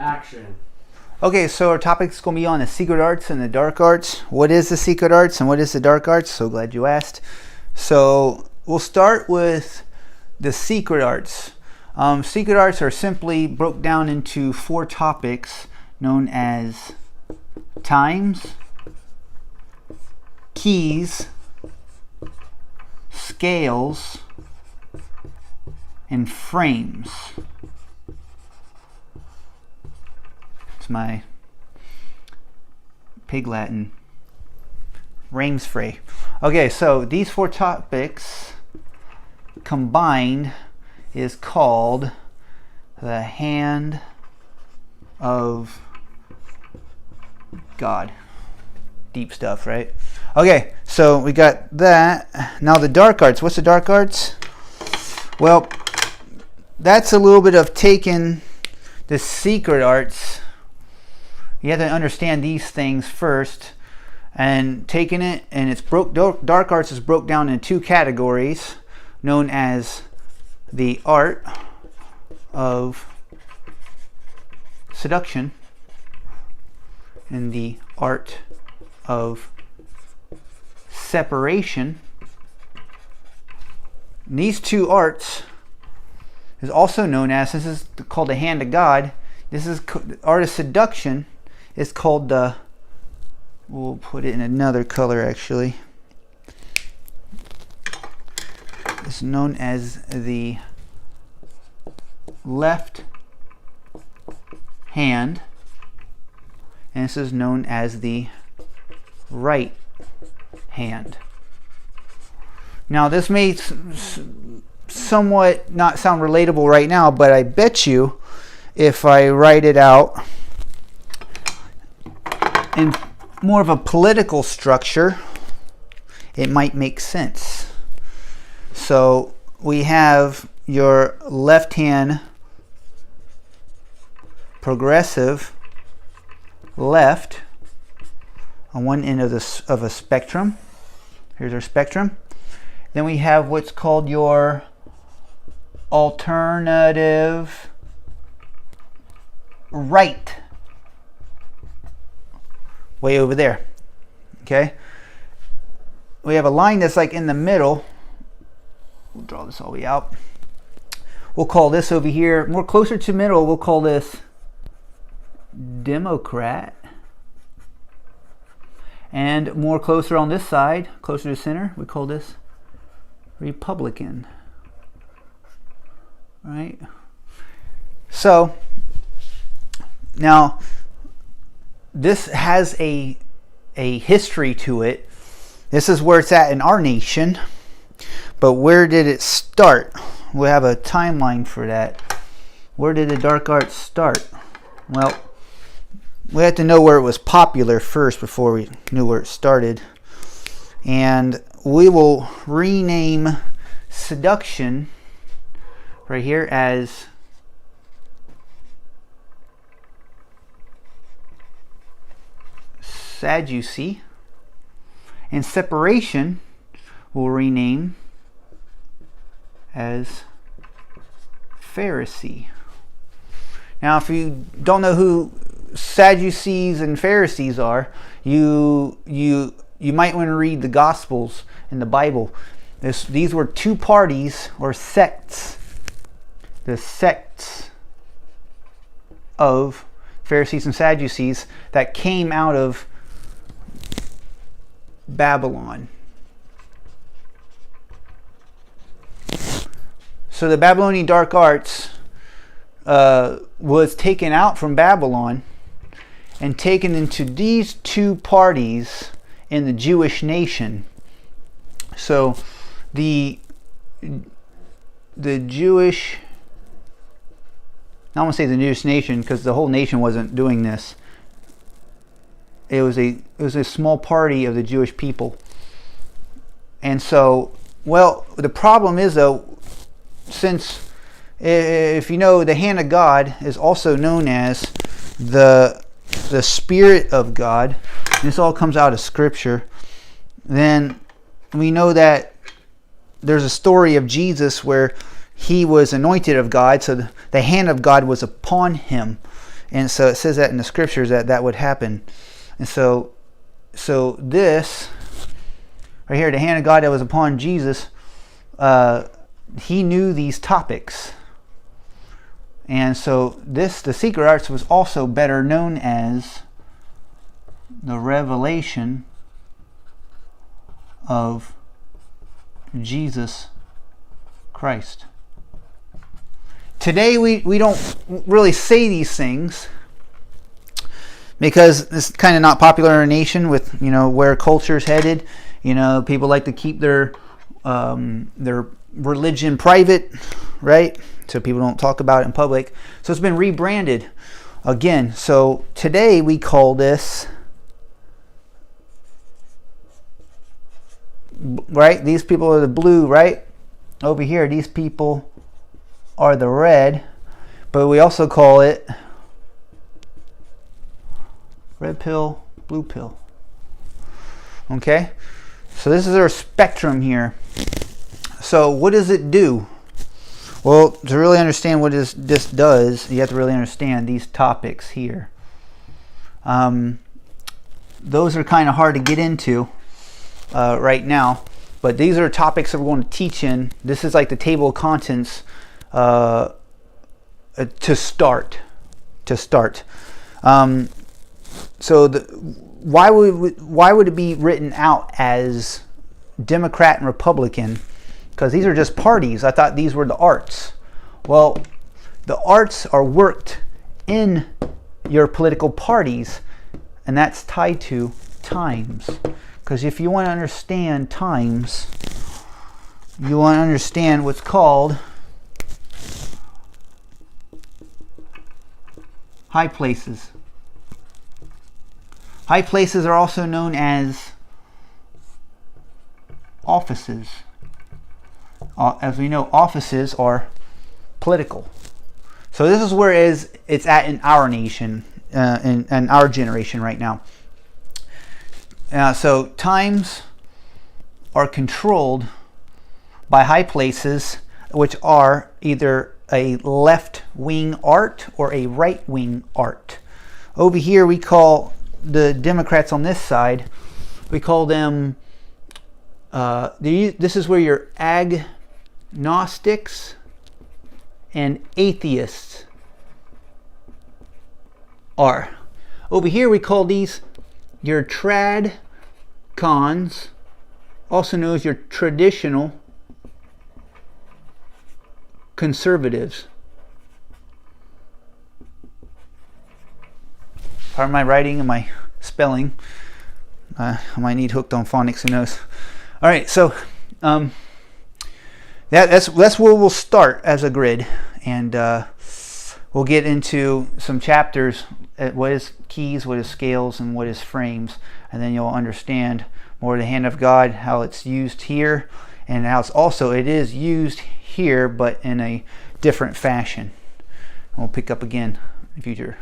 Action. Okay, so our topic is going to be on the secret arts and the dark arts. What is the secret arts and what is the dark arts? So glad you asked. So we'll start with the secret arts. Secret arts are simply broke down into 4 topics known as times, keys, scales, and frames. It's my Pig Latin. Reims free. Okay, so these 4 topics combined is called the hand of God. Deep stuff, right? Okay, so we got that. Now the dark arts. What's the dark arts? Well, that's a little bit of taking the secret arts. You have to understand these things first, and taking it, and it's dark arts is broke down in 2 categories known as the art of seduction and the art of separation. And these 2 arts is also known as, this is called the hand of God. This is the art of seduction. It's called the, we'll put it in another color actually. It's known as the left hand, and this is known as the right hand. Now this may somewhat not sound relatable right now, but I bet you if I write it out in more of a political structure, it might make sense. So we have your left hand progressive left on one end of a spectrum. Here's our spectrum. Then we have what's called your alternative right, way over there. Okay, we have a line that's like in the middle. We'll draw this all the way out. We'll call this over here, more closer to middle, we'll call this Democrat. And more closer on this side, closer to center, we call this Republican. Right? So now this has a history to it. This is where it's at in our nation. But where did it start? We have a timeline for that. Where did the dark arts start? Well, we have to know where it was popular first before we knew where it started. And we will rename seduction right here as Sadducee, and separation we'll rename as Pharisee. Now, if you don't know who Sadducees and Pharisees are, you might want to read the Gospels in the Bible. These were 2 parties or sects. The sects of Pharisees and Sadducees that came out of Babylon. So the Babylonian dark arts was taken out from Babylon and taken into these 2 parties in the Jewish nation. So the Jewish, I don't want to say the Jewish nation because the whole nation wasn't doing this. It was a small party of the Jewish people. And so, well, the problem is though, since if you know, the hand of God is also known as the Spirit of God, and this all comes out of Scripture, then we know that there's a story of Jesus where he was anointed of God, so the hand of God was upon him. And so it says that in the scriptures that would happen. And so this right here, the hand of God that was upon Jesus, he knew these topics. And so the secret arts was also better known as the revelation of Jesus Christ. Today we don't really say these things because it's kind of not popular in our nation with, where culture's headed. People like to keep their religion private, right? So people don't talk about it in public. So it's been rebranded again. So today we call this, right? These people are the blue, right? Over here, these people are the red. But we also call it red pill, blue pill. Okay? So this is our spectrum here. So what does it do? Well, to really understand what this does, you have to really understand these topics here. Those are kind of hard to get into right now, but these are topics that we're going to teach in. This is like the table of contents to start. So why would it be written out as Democrat and Republican? Because these are just parties. I thought these were the arts. Well, the arts are worked in your political parties, and that's tied to times. Because if you want to understand times, you want to understand what's called high places. High places are also known as offices. As we know, offices are political. So this is where it's at in our nation, in our generation right now. So times are controlled by high places, which are either a left-wing art or a right-wing art. Over here we call the Democrats on this side, we call them, this is where your agnostics and atheists are. Over here we call these your trad cons, also known as your traditional conservatives. Pardon my writing and my spelling. I might need Hooked on Phonics, who knows. All right, so that's where we'll start as a grid, and we'll get into some chapters. What is keys, what is scales, and what is frames, and then you'll understand more the hand of God, how it's used here, and how it is used here, but in a different fashion. We'll pick up again in the future.